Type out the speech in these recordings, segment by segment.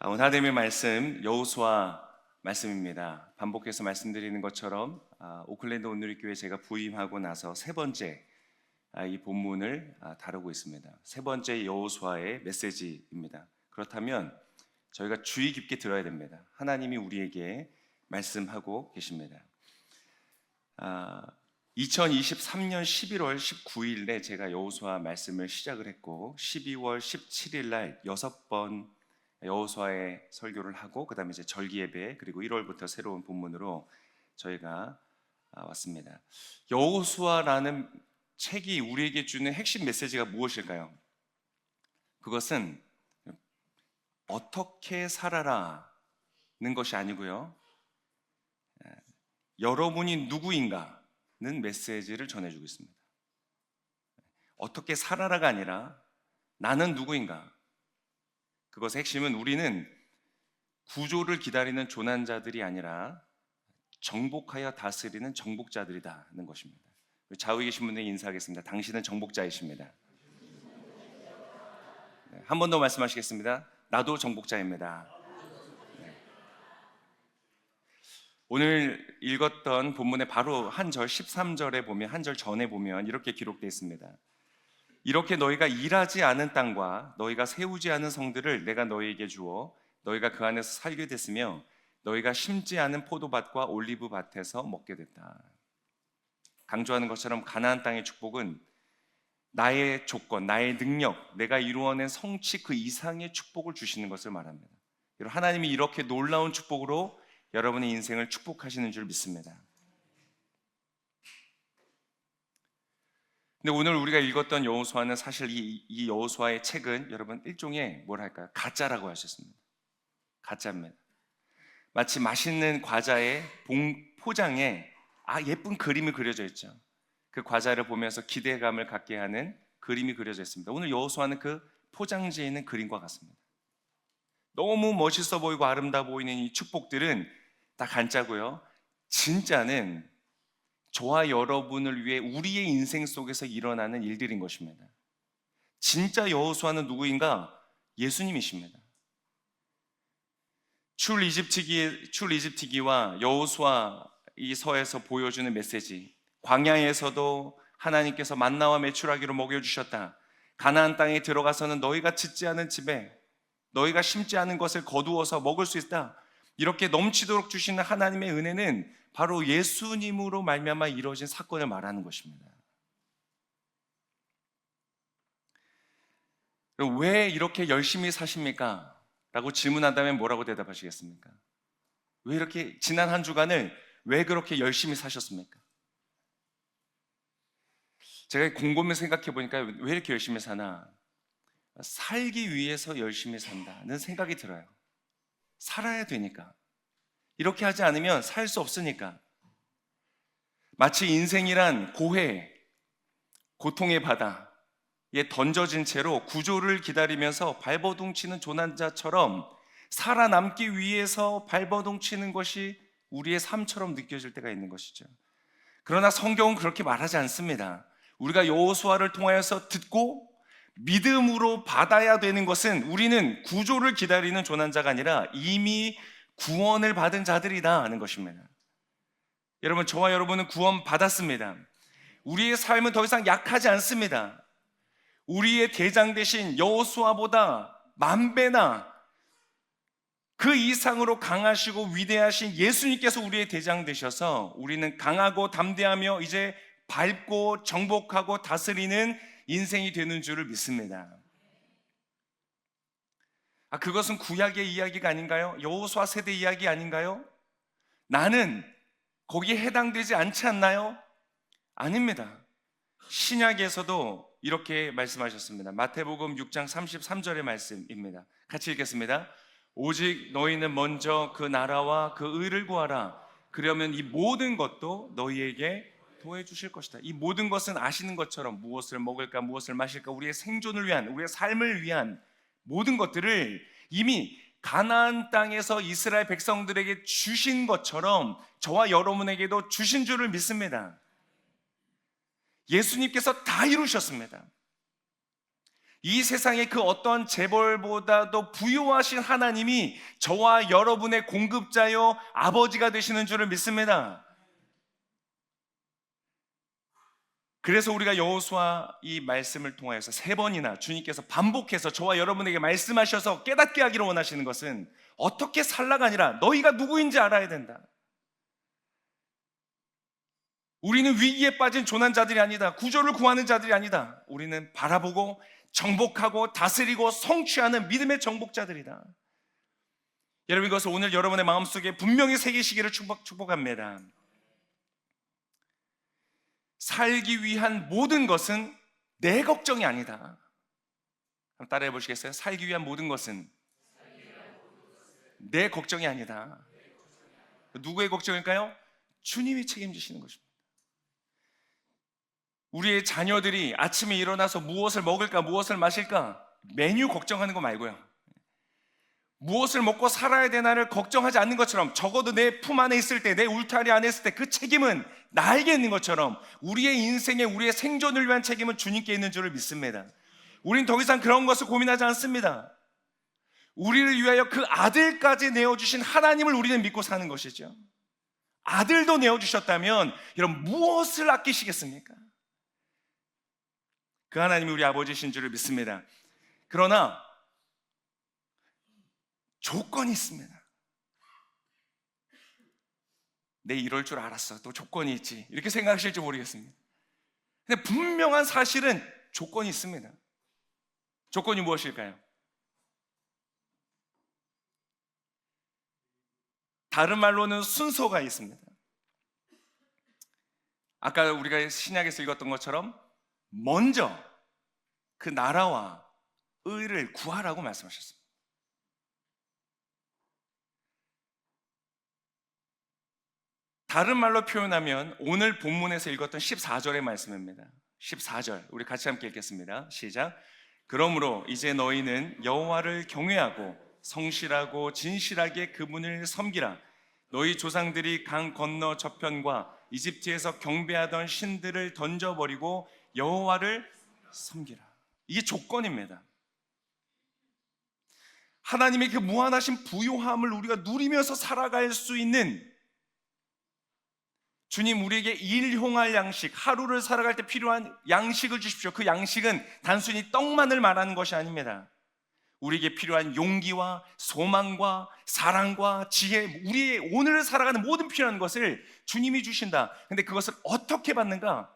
오늘 하나님의 말씀 여호수아 말씀입니다. 반복해서 말씀드리는 것처럼 오클랜드 온누리교회 제가 부임하고 나서 세 번째 이 본문을 다루고 있습니다. 세 번째 여호수아의 메시지입니다. 그렇다면 저희가 주의 깊게 들어야 됩니다. 하나님이 우리에게 말씀하고 계십니다. 2023년 11월 19일에 제가 여호수아 말씀을 시작을 했고 12월 17일 날 6번 여호수아의 설교를 하고 그다음에 이제 절기 예배 그리고 1월부터 새로운 본문으로 저희가 왔습니다. 여호수아라는 책이 우리에게 주는 핵심 메시지가 무엇일까요? 그것은 어떻게 살아라는 것이 아니고요. 여러분이 누구인가는 메시지를 전해주고 있습니다. 어떻게 살아라가 아니라 나는 누구인가. 그것의 핵심은 우리는 구조를 기다리는 조난자들이 아니라 정복하여 다스리는 정복자들이다는 것입니다. 좌우에 계신 분에게 인사하겠습니다. 당신은 정복자이십니다. 한 번 더 말씀하시겠습니다. 나도 정복자입니다. 오늘 읽었던 본문의 바로 한 절 13절에 보면 한 절 전에 보면 이렇게 기록되어 있습니다. 이렇게 너희가 일하지 않은 땅과 너희가 세우지 않은 성들을 내가 너희에게 주어 너희가 그 안에서 살게 됐으며 너희가 심지 않은 포도밭과 올리브 밭에서 먹게 됐다. 강조하는 것처럼 가나안 땅의 축복은 나의 조건, 나의 능력, 내가 이루어낸 성취 그 이상의 축복을 주시는 것을 말합니다. 하나님이 이렇게 놀라운 축복으로 여러분의 인생을 축복하시는 줄 믿습니다. 근데 오늘 우리가 읽었던 여호수아는 사실 이 여호수아의 책은 여러분 일종의 뭐랄까요? 가짜라고 하셨습니다. 가짜입니다. 마치 맛있는 과자의 포장에 예쁜 그림이 그려져 있죠. 그 과자를 보면서 기대감을 갖게 하는 그림이 그려져 있습니다. 오늘 여호수아는 그 포장지에 있는 그림과 같습니다. 너무 멋있어 보이고 아름다워 보이는 이 축복들은 다 가짜고요. 진짜는 저와 여러분을 위해 우리의 인생 속에서 일어나는 일들인 것입니다. 진짜 여호수아는 누구인가? 예수님이십니다. 출이집트기와 여호수아 이 서에서 보여주는 메시지, 광야에서도 하나님께서 만나와 메추라기로 먹여주셨다. 가나안 땅에 들어가서는 너희가 짓지 않은 집에 너희가 심지 않은 것을 거두어서 먹을 수 있다. 이렇게 넘치도록 주시는 하나님의 은혜는 바로 예수님으로 말미암아 이루어진 사건을 말하는 것입니다. 왜 이렇게 열심히 사십니까? 라고 질문한다면 뭐라고 대답하시겠습니까? 왜 이렇게 지난 한 주간을 왜 그렇게 열심히 사셨습니까? 제가 곰곰이 생각해 보니까 왜 이렇게 열심히 사나? 살기 위해서 열심히 산다는 생각이 들어요. 살아야 되니까. 이렇게 하지 않으면 살 수 없으니까. 마치 인생이란 고통의 바다에 던져진 채로 구조를 기다리면서 발버둥 치는 조난자처럼 살아남기 위해서 발버둥 치는 것이 우리의 삶처럼 느껴질 때가 있는 것이죠. 그러나 성경은 그렇게 말하지 않습니다. 우리가 여호수아를 통하여서 듣고 믿음으로 받아야 되는 것은 우리는 구조를 기다리는 조난자가 아니라 이미 구원을 받은 자들이다 하는 것입니다. 여러분, 저와 여러분은 구원 받았습니다. 우리의 삶은 더 이상 약하지 않습니다. 우리의 대장 되신 여호수아보다 만 배나 그 이상으로 강하시고 위대하신 예수님께서 우리의 대장 되셔서 우리는 강하고 담대하며 이제 밝고 정복하고 다스리는 인생이 되는 줄을 믿습니다. 그것은 구약의 이야기가 아닌가요? 여호수아 세대 이야기 아닌가요? 나는 거기에 해당되지 않지 않나요? 아닙니다. 신약에서도 이렇게 말씀하셨습니다. 마태복음 6장 33절의 말씀입니다. 같이 읽겠습니다. 오직 너희는 먼저 그 나라와 그 의를 구하라. 그러면 이 모든 것도 너희에게 더해 주실 것이다. 이 모든 것은 아시는 것처럼 무엇을 먹을까, 무엇을 마실까, 우리의 생존을 위한, 우리의 삶을 위한 모든 것들을 이미 가나안 땅에서 이스라엘 백성들에게 주신 것처럼 저와 여러분에게도 주신 줄을 믿습니다. 예수님께서 다 이루셨습니다. 이 세상의 그 어떤 재벌보다도 부유하신 하나님이 저와 여러분의 공급자요 아버지가 되시는 줄을 믿습니다. 그래서 우리가 여호수아 이 말씀을 통하여서 3번이나 주님께서 반복해서 저와 여러분에게 말씀하셔서 깨닫게 하기를 원하시는 것은 어떻게 살라가 아니라 너희가 누구인지 알아야 된다. 우리는 위기에 빠진 조난자들이 아니다. 구조를 구하는 자들이 아니다. 우리는 바라보고 정복하고 다스리고 성취하는 믿음의 정복자들이다. 여러분, 이것을 오늘 여러분의 마음속에 분명히 새기시기를 축복합니다. 살기 위한 모든 것은 내 걱정이 아니다. 한번 따라해 보시겠어요? 살기 위한 모든 것은 내 걱정이 아니다. 누구의 걱정일까요? 주님이 책임지시는 것입니다. 우리의 자녀들이 아침에 일어나서 무엇을 먹을까, 무엇을 마실까 메뉴 걱정하는 거 말고요, 무엇을 먹고 살아야 되나를 걱정하지 않는 것처럼, 적어도 내 품 안에 있을 때, 내 울타리 안에 있을 때 그 책임은 나에게 있는 것처럼 우리의 인생에, 우리의 생존을 위한 책임은 주님께 있는 줄을 믿습니다. 우린 더 이상 그런 것을 고민하지 않습니다. 우리를 위하여 그 아들까지 내어주신 하나님을 우리는 믿고 사는 것이죠. 아들도 내어주셨다면 여러분 무엇을 아끼시겠습니까? 그 하나님이 우리 아버지신 줄을 믿습니다. 그러나 조건이 있습니다. 내 이럴 줄 알았어, 또 조건이 있지, 이렇게 생각하실지 모르겠습니다. 근데 분명한 사실은 조건이 있습니다. 조건이 무엇일까요? 다른 말로는 순서가 있습니다. 아까 우리가 신약에서 읽었던 것처럼 먼저 그 나라와 의를 구하라고 말씀하셨습니다. 다른 말로 표현하면 오늘 본문에서 읽었던 14절의 말씀입니다. 14절 우리 같이 함께 읽겠습니다. 시작. 그러므로 이제 너희는 여호와를 경외하고 성실하고 진실하게 그분을 섬기라. 너희 조상들이 강 건너 저편과 이집트에서 경배하던 신들을 던져버리고 여호와를 섬기라. 이게 조건입니다. 하나님의 그 무한하신 부요함을 우리가 누리면서 살아갈 수 있는, 주님 우리에게 일용할 양식, 하루를 살아갈 때 필요한 양식을 주십시오. 그 양식은 단순히 떡만을 말하는 것이 아닙니다. 우리에게 필요한 용기와 소망과 사랑과 지혜, 우리의 오늘을 살아가는 모든 필요한 것을 주님이 주신다. 근데 그것을 어떻게 받는가?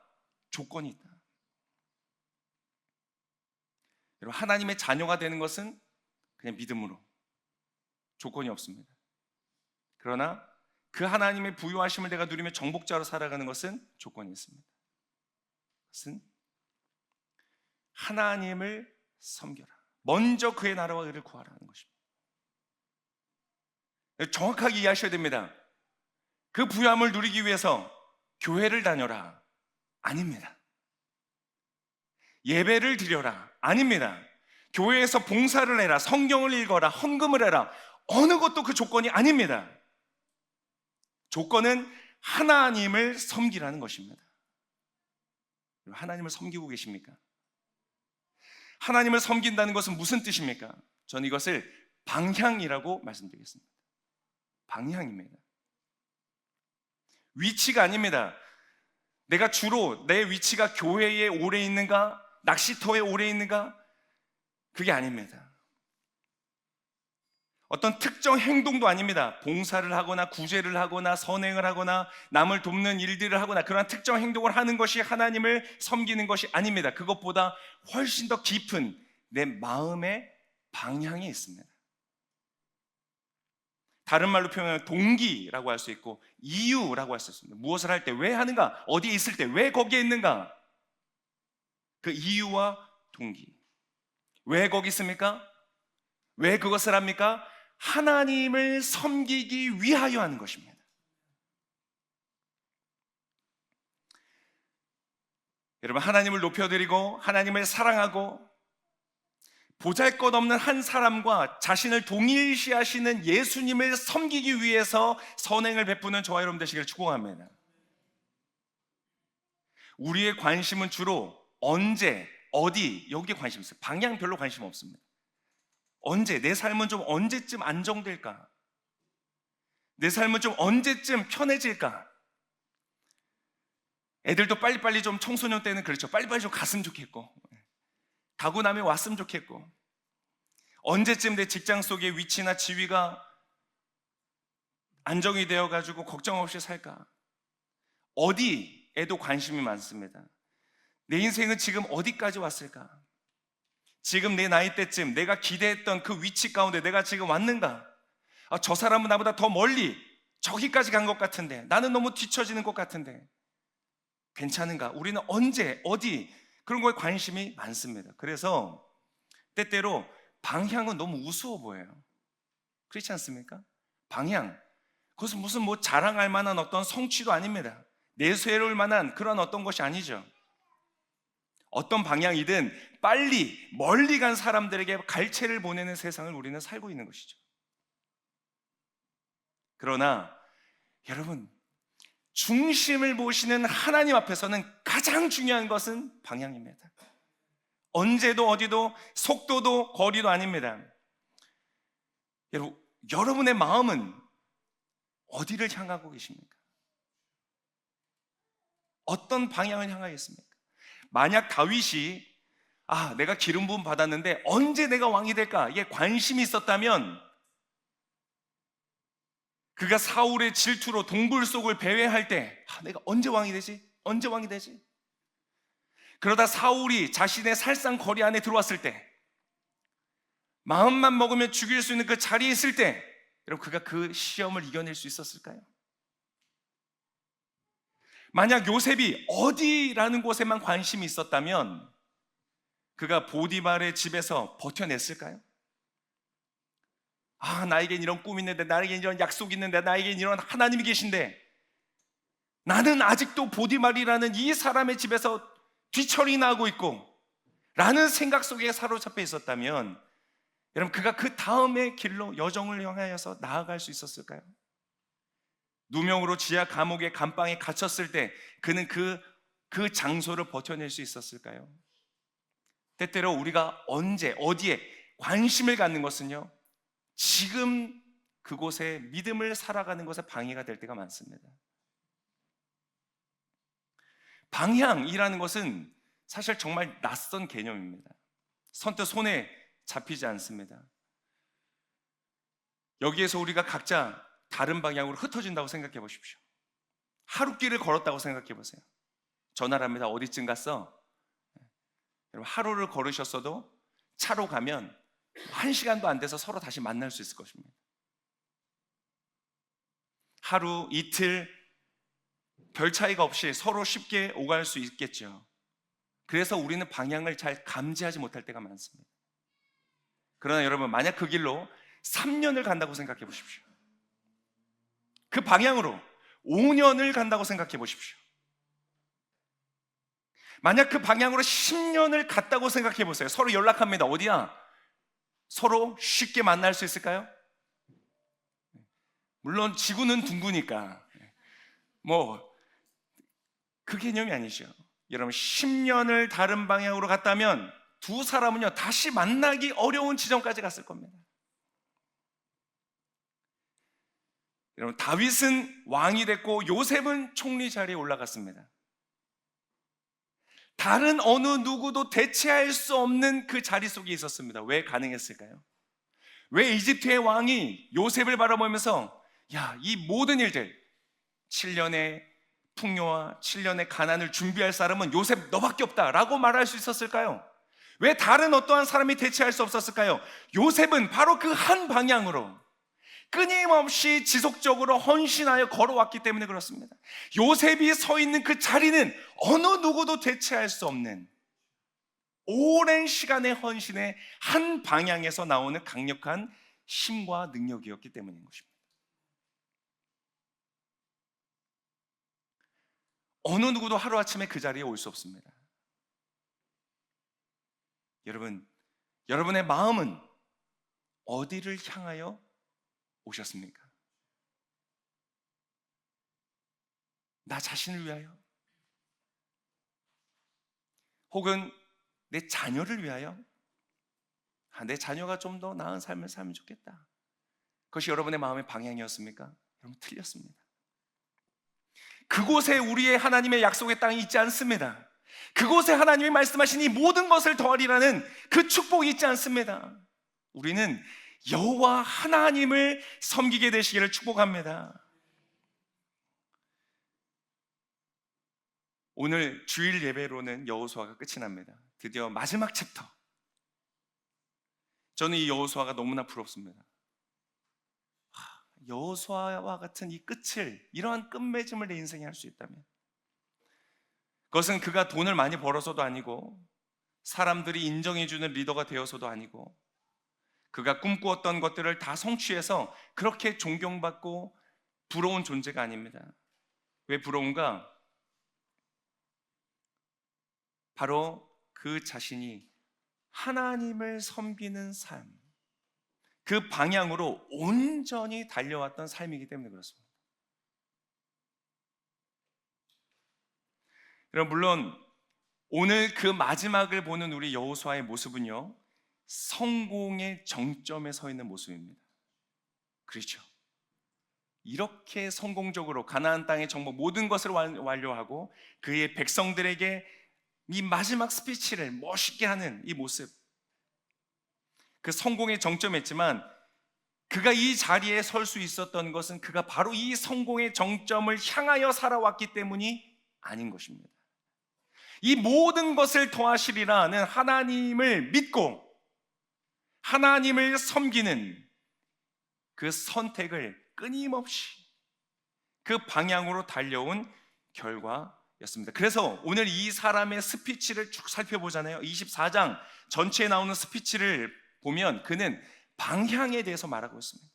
조건이 있다. 여러분, 하나님의 자녀가 되는 것은 그냥 믿음으로, 조건이 없습니다. 그러나 그 하나님의 부유하심을 내가 누리며 정복자로 살아가는 것은 조건이 있습니다. 그것은 하나님을 섬겨라. 먼저 그의 나라와 의를 구하라는 것입니다. 정확하게 이해하셔야 됩니다. 그 부유함을 누리기 위해서 교회를 다녀라, 아닙니다. 예배를 드려라, 아닙니다. 교회에서 봉사를 해라, 성경을 읽어라, 헌금을 해라, 어느 것도 그 조건이 아닙니다. 조건은 하나님을 섬기라는 것입니다. 하나님을 섬기고 계십니까? 하나님을 섬긴다는 것은 무슨 뜻입니까? 저는 이것을 방향이라고 말씀드리겠습니다. 방향입니다. 위치가 아닙니다. 내가 주로 내 위치가 교회에 오래 있는가, 낚시터에 오래 있는가, 그게 아닙니다. 어떤 특정 행동도 아닙니다. 봉사를 하거나 구제를 하거나 선행을 하거나 남을 돕는 일들을 하거나 그러한 특정 행동을 하는 것이 하나님을 섬기는 것이 아닙니다. 그것보다 훨씬 더 깊은 내 마음의 방향이 있습니다. 다른 말로 표현하면 동기라고 할 수 있고 이유라고 할 수 있습니다. 무엇을 할 때 왜 하는가, 어디에 있을 때 왜 거기에 있는가, 그 이유와 동기. 왜 거기 있습니까? 왜 그것을 합니까? 하나님을 섬기기 위하여 하는 것입니다. 여러분, 하나님을 높여드리고 하나님을 사랑하고 보잘것없는 한 사람과 자신을 동일시하시는 예수님을 섬기기 위해서 선행을 베푸는 저와 여러분 되시기를 축복합니다. 우리의 관심은 주로 언제, 어디, 여기에 관심 있어요. 방향 별로 관심 없습니다. 언제, 내 삶은 좀 언제쯤 안정될까? 내 삶은 좀 언제쯤 편해질까? 애들도 빨리빨리 좀 청소년 때는 그렇죠. 빨리빨리 좀 갔으면 좋겠고, 가고 나면 왔으면 좋겠고, 언제쯤 내 직장 속의 위치나 지위가 안정이 되어가지고 걱정 없이 살까? 어디에도 관심이 많습니다. 내 인생은 지금 어디까지 왔을까? 지금 내 나이 때쯤 내가 기대했던 그 위치 가운데 내가 지금 왔는가? 저 사람은 나보다 더 멀리 저기까지 간 것 같은데, 나는 너무 뒤처지는 것 같은데 괜찮은가? 우리는 언제, 어디, 그런 거에 관심이 많습니다. 그래서 때때로 방향은 너무 우스워 보여요. 그렇지 않습니까? 방향, 그것은 무슨 뭐 자랑할 만한 어떤 성취도 아닙니다. 내세울 만한 그런 어떤 것이 아니죠. 어떤 방향이든 빨리 멀리 간 사람들에게 갈채를 보내는 세상을 우리는 살고 있는 것이죠. 그러나 여러분, 중심을 보시는 하나님 앞에서는 가장 중요한 것은 방향입니다. 언제도 어디도 속도도 거리도 아닙니다. 여러분의 마음은 어디를 향하고 계십니까? 어떤 방향을 향하겠습니까? 만약 다윗이 내가 기름 부음 받았는데 언제 내가 왕이 될까? 이게 관심이 있었다면 그가 사울의 질투로 동굴 속을 배회할 때 내가 언제 왕이 되지? 언제 왕이 되지? 그러다 사울이 자신의 살상거리 안에 들어왔을 때, 마음만 먹으면 죽일 수 있는 그 자리에 있을 때, 여러분, 그가 그 시험을 이겨낼 수 있었을까요? 만약 요셉이 어디라는 곳에만 관심이 있었다면 그가 보디발의 집에서 버텨냈을까요? 나에겐 이런 꿈이 있는데, 나에겐 이런 약속이 있는데, 나에겐 이런 하나님이 계신데 나는 아직도 보디발이라는 이 사람의 집에서 뒤처리 나고 있고 라는 생각 속에 사로잡혀 있었다면, 여러분, 그가 그 다음의 길로 여정을 향하여서 나아갈 수 있었을까요? 누명으로 지하 감옥의 감방에 갇혔을 때 그는 그 장소를 버텨낼 수 있었을까요? 때때로 우리가 언제 어디에 관심을 갖는 것은요, 지금 그곳에 믿음을 살아가는 것에 방해가 될 때가 많습니다. 방향이라는 것은 사실 정말 낯선 개념입니다. 선뜻 손에 잡히지 않습니다. 여기에서 우리가 각자 다른 방향으로 흩어진다고 생각해 보십시오. 하루길을 걸었다고 생각해 보세요. 전화를 합니다. 어디쯤 갔어? 여러분, 하루를 걸으셨어도 차로 가면 1시간도 안 돼서 서로 다시 만날 수 있을 것입니다. 하루, 이틀 별 차이가 없이 서로 쉽게 오갈 수 있겠죠. 그래서 우리는 방향을 잘 감지하지 못할 때가 많습니다. 그러나 여러분, 만약 그 길로 3년을 간다고 생각해 보십시오. 그 방향으로 5년을 간다고 생각해 보십시오. 만약 그 방향으로 10년을 갔다고 생각해 보세요. 서로 연락합니다. 어디야? 서로 쉽게 만날 수 있을까요? 물론 지구는 둥그니까 그 개념이 아니죠. 여러분, 10년을 다른 방향으로 갔다면 두 사람은요 다시 만나기 어려운 지점까지 갔을 겁니다. 여러분, 다윗은 왕이 됐고 요셉은 총리 자리에 올라갔습니다. 다른 어느 누구도 대체할 수 없는 그 자리 속에 있었습니다. 왜 가능했을까요? 왜 이집트의 왕이 요셉을 바라보면서 이 모든 일들, 7년의 풍요와 7년의 가난을 준비할 사람은 요셉 너밖에 없다 라고 말할 수 있었을까요? 왜 다른 어떠한 사람이 대체할 수 없었을까요? 요셉은 바로 그 한 방향으로 끊임없이 지속적으로 헌신하여 걸어왔기 때문에 그렇습니다. 요셉이 서 있는 그 자리는 어느 누구도 대체할 수 없는 오랜 시간의 헌신의 한 방향에서 나오는 강력한 힘과 능력이었기 때문인 것입니다. 어느 누구도 하루아침에 그 자리에 올 수 없습니다. 여러분, 여러분의 마음은 어디를 향하여 오셨습니까? 나 자신을 위하여? 혹은 내 자녀를 위하여, 내 자녀가 좀 더 나은 삶을 살면 좋겠다. 그것이 여러분의 마음의 방향이었습니까? 여러분, 틀렸습니다. 그곳에 우리의 하나님의 약속의 땅이 있지 않습니다. 그곳에 하나님이 말씀하신 이 모든 것을 더하리라는 그 축복이 있지 않습니다. 우리는 여호와 하나님을 섬기게 되시기를 축복합니다. 오늘 주일 예배로는 여호수아가 끝이 납니다. 드디어 마지막 챕터. 저는 이 여호수아가 너무나 부럽습니다. 여호수아와 같은 이 끝을, 이러한 끝맺음을 내 인생에 할 수 있다면, 그것은 그가 돈을 많이 벌어서도 아니고 사람들이 인정해주는 리더가 되어서도 아니고 그가 꿈꾸었던 것들을 다 성취해서 그렇게 존경받고 부러운 존재가 아닙니다. 왜 부러운가? 바로 그 자신이 하나님을 섬기는 삶, 그 방향으로 온전히 달려왔던 삶이기 때문에 그렇습니다. 여러분, 물론 오늘 그 마지막을 보는 우리 여호수아의 모습은요, 성공의 정점에 서 있는 모습입니다. 그렇죠. 이렇게 성공적으로 가나안 땅의 정복 모든 것을 완료하고 그의 백성들에게 이 마지막 스피치를 멋있게 하는 이 모습, 그 성공의 정점에 있지만 그가 이 자리에 설 수 있었던 것은 그가 바로 이 성공의 정점을 향하여 살아왔기 때문이 아닌 것입니다. 이 모든 것을 더하시리라는 하나님을 믿고 하나님을 섬기는 그 선택을 끊임없이 그 방향으로 달려온 결과였습니다. 그래서 오늘 이 사람의 스피치를 쭉 살펴보잖아요. 24장 전체에 나오는 스피치를 보면 그는 방향에 대해서 말하고 있습니다.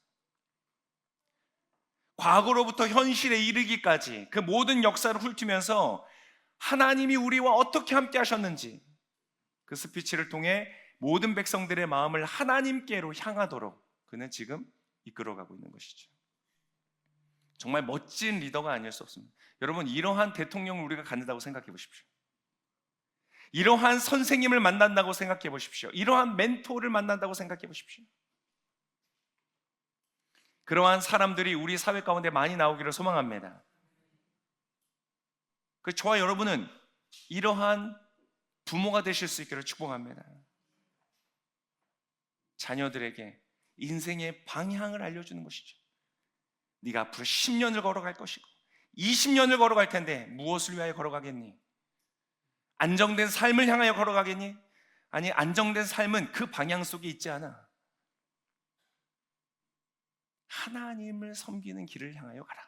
과거로부터 현실에 이르기까지 그 모든 역사를 훑으면서 하나님이 우리와 어떻게 함께 하셨는지 그 스피치를 통해 모든 백성들의 마음을 하나님께로 향하도록 그는 지금 이끌어가고 있는 것이죠. 정말 멋진 리더가 아닐 수 없습니다. 여러분, 이러한 대통령을 우리가 갖는다고 생각해 보십시오. 이러한 선생님을 만난다고 생각해 보십시오. 이러한 멘토를 만난다고 생각해 보십시오. 그러한 사람들이 우리 사회 가운데 많이 나오기를 소망합니다. 저와 여러분은 이러한 부모가 되실 수 있기를 축복합니다. 자녀들에게 인생의 방향을 알려주는 것이죠. 네가 앞으로 10년을 걸어갈 것이고 20년을 걸어갈 텐데 무엇을 위하여 걸어가겠니? 안정된 삶을 향하여 걸어가겠니? 아니, 안정된 삶은 그 방향 속에 있지 않아. 하나님을 섬기는 길을 향하여 가라.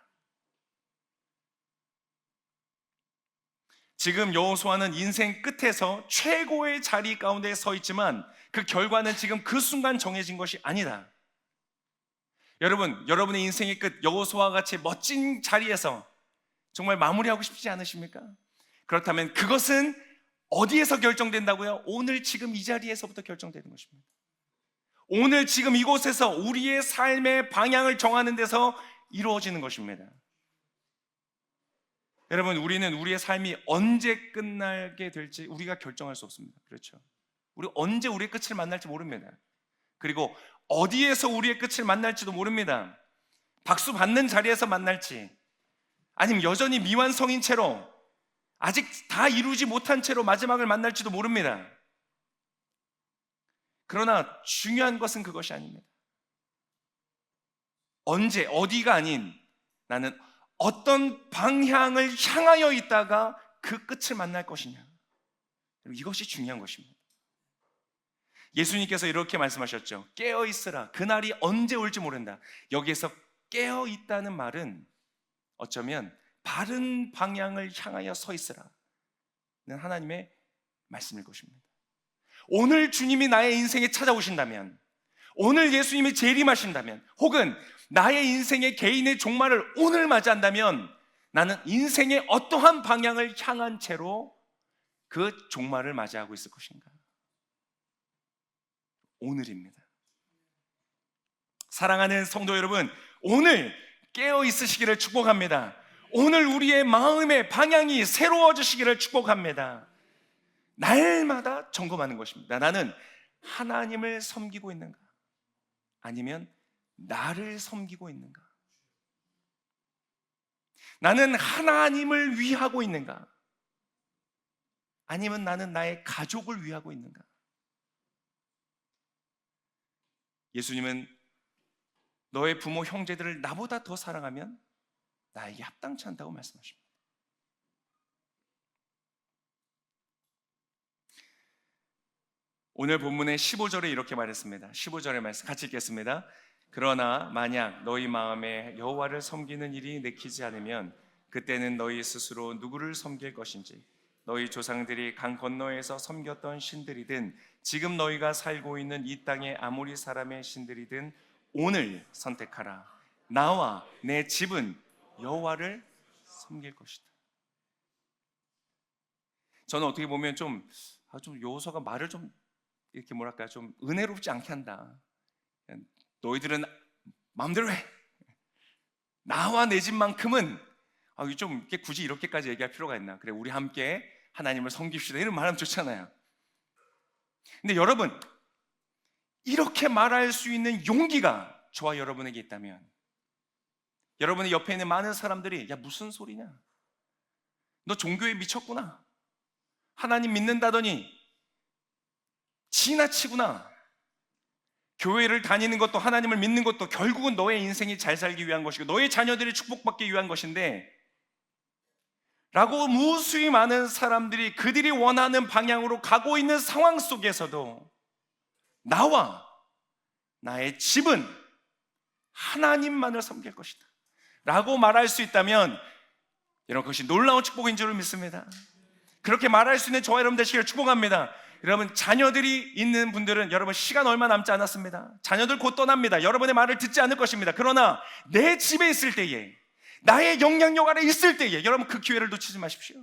지금 여호수아는 인생 끝에서 최고의 자리 가운데 서 있지만 그 결과는 지금 그 순간 정해진 것이 아니다. 여러분, 여러분의 인생의 끝 여호수아와 같이 멋진 자리에서 정말 마무리하고 싶지 않으십니까? 그렇다면 그것은 어디에서 결정된다고요? 오늘 지금 이 자리에서부터 결정되는 것입니다. 오늘 지금 이곳에서 우리의 삶의 방향을 정하는 데서 이루어지는 것입니다. 여러분, 우리는 우리의 삶이 언제 끝나게 될지 우리가 결정할 수 없습니다. 그렇죠? 우리 언제 우리의 끝을 만날지 모릅니다. 그리고 어디에서 우리의 끝을 만날지도 모릅니다. 박수 받는 자리에서 만날지, 아니면 여전히 미완성인 채로 아직 다 이루지 못한 채로 마지막을 만날지도 모릅니다. 그러나 중요한 것은 그것이 아닙니다. 언제, 어디가 아닌 나는 어떤 방향을 향하여 있다가 그 끝을 만날 것이냐, 이것이 중요한 것입니다. 예수님께서 이렇게 말씀하셨죠. 깨어있으라, 그날이 언제 올지 모른다. 여기에서 깨어있다는 말은 어쩌면 바른 방향을 향하여 서 있으라는 하나님의 말씀일 것입니다. 오늘 주님이 나의 인생에 찾아오신다면, 오늘 예수님이 재림하신다면, 혹은 나의 인생의 개인의 종말을 오늘 맞이한다면 나는 인생의 어떠한 방향을 향한 채로 그 종말을 맞이하고 있을 것인가? 오늘입니다. 사랑하는 성도 여러분, 오늘 깨어 있으시기를 축복합니다. 오늘 우리의 마음의 방향이 새로워지시기를 축복합니다. 날마다 점검하는 것입니다. 나는 하나님을 섬기고 있는가? 아니면 나를 섬기고 있는가? 나는 하나님을 위하고 있는가? 아니면 나는 나의 가족을 위하고 있는가? 예수님은 너의 부모, 형제들을 나보다 더 사랑하면 나에게 합당치 않다고 말씀하십니다. 오늘 본문의 15절에 이렇게 말했습니다. 15절의 말씀 같이 읽겠습니다. 그러나 만약 너희 마음에 여호와를 섬기는 일이 내키지 않으면 그때는 너희 스스로 누구를 섬길 것인지 너희 조상들이 강 건너에서 섬겼던 신들이든 지금 너희가 살고 있는 이 땅의 아모리 사람의 신들이든 오늘 선택하라. 나와 내 집은 여호와를 섬길 것이다. 저는 어떻게 보면 좀 여호수아가 말을 좀 이렇게 뭐랄까 좀 은혜롭지 않게 한다. 너희들은 마음대로 해. 나와 내 집만큼은 좀 이렇게 굳이 이렇게까지 얘기할 필요가 있나? 그래, 우리 함께 하나님을 섬깁시다. 이런 말하면 좋잖아요. 근데 여러분, 이렇게 말할 수 있는 용기가 저와 여러분에게 있다면, 여러분의 옆에 있는 많은 사람들이 야 무슨 소리냐? 너 종교에 미쳤구나. 하나님 믿는다더니 지나치구나. 교회를 다니는 것도 하나님을 믿는 것도 결국은 너의 인생이 잘 살기 위한 것이고 너의 자녀들이 축복받기 위한 것인데 라고 무수히 많은 사람들이 그들이 원하는 방향으로 가고 있는 상황 속에서도 나와 나의 집은 하나님만을 섬길 것이다 라고 말할 수 있다면 여러분, 그것이 놀라운 축복인 줄 믿습니다. 그렇게 말할 수 있는 저와 여러분 되시기를 축복합니다. 여러분, 자녀들이 있는 분들은 여러분 시간 얼마 남지 않았습니다. 자녀들 곧 떠납니다. 여러분의 말을 듣지 않을 것입니다. 그러나 내 집에 있을 때에, 나의 영향력 아래 있을 때에 여러분 그 기회를 놓치지 마십시오.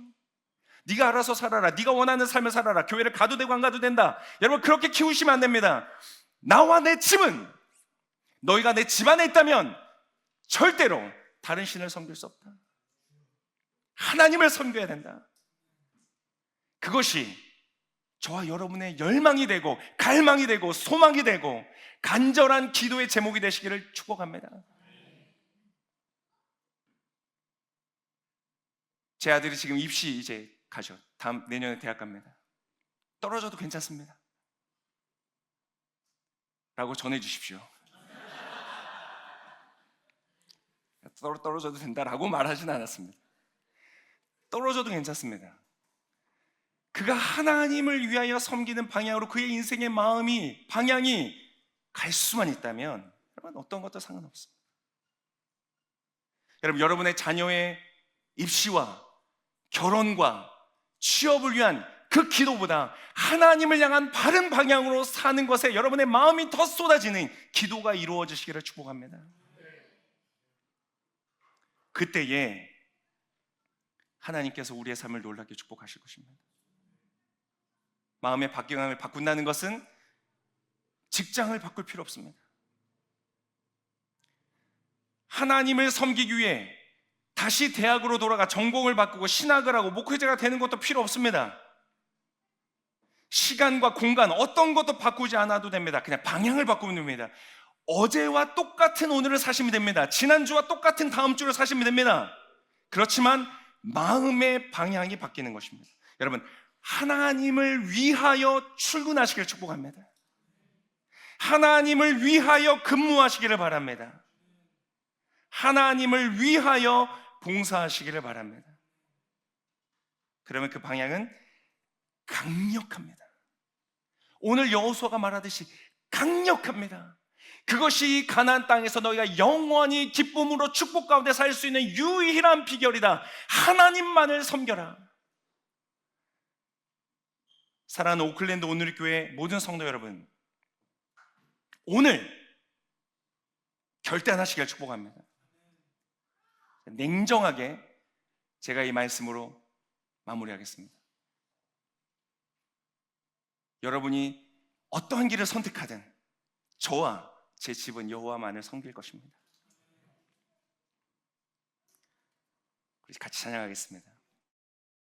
네가 알아서 살아라. 네가 원하는 삶을 살아라. 교회를 가도 되고 안 가도 된다. 여러분 그렇게 키우시면 안 됩니다. 나와 내 집은, 너희가 내 집안에 있다면 절대로 다른 신을 섬길 수 없다. 하나님을 섬겨야 된다. 그것이 저와 여러분의 열망이 되고 갈망이 되고 소망이 되고 간절한 기도의 제목이 되시기를 축복합니다. 제 아들이 지금 입시 이제 가죠. 내년에 대학 갑니다. 떨어져도 괜찮습니다 라고 전해 주십시오. 떨어져도 된다라고 말하진 않았습니다. 떨어져도 괜찮습니다. 그가 하나님을 위하여 섬기는 방향으로 그의 인생의 방향이 갈 수만 있다면 여러분 어떤 것도 상관없습니다. 여러분, 여러분의 자녀의 입시와 결혼과 취업을 위한 그 기도보다 하나님을 향한 바른 방향으로 사는 것에 여러분의 마음이 더 쏟아지는 기도가 이루어지시기를 축복합니다. 그때에 하나님께서 우리의 삶을 놀랍게 축복하실 것입니다. 마음의 방향을 바꾼다는 것은 직장을 바꿀 필요 없습니다. 하나님을 섬기기 위해 다시 대학으로 돌아가 전공을 바꾸고 신학을 하고 목회자가 되는 것도 필요 없습니다. 시간과 공간 어떤 것도 바꾸지 않아도 됩니다. 그냥 방향을 바꾸면 됩니다. 어제와 똑같은 오늘을 사시면 됩니다. 지난주와 똑같은 다음 주를 사시면 됩니다. 그렇지만 마음의 방향이 바뀌는 것입니다. 여러분, 하나님을 위하여 출근하시기를 축복합니다. 하나님을 위하여 근무하시기를 바랍니다. 하나님을 위하여 봉사하시기를 바랍니다. 그러면 그 방향은 강력합니다. 오늘 여호수아가 말하듯이 강력합니다. 그것이 가나안 땅에서 너희가 영원히 기쁨으로 축복 가운데 살 수 있는 유일한 비결이다. 하나님만을 섬겨라. 사랑하는 오클랜드 온누리교회 모든 성도 여러분, 오늘 결단하시길 축복합니다. 냉정하게 제가 이 말씀으로 마무리하겠습니다. 여러분이 어떠한 길을 선택하든 저와 제 집은 여호와만을 섬길 것입니다. 우리 같이 찬양하겠습니다.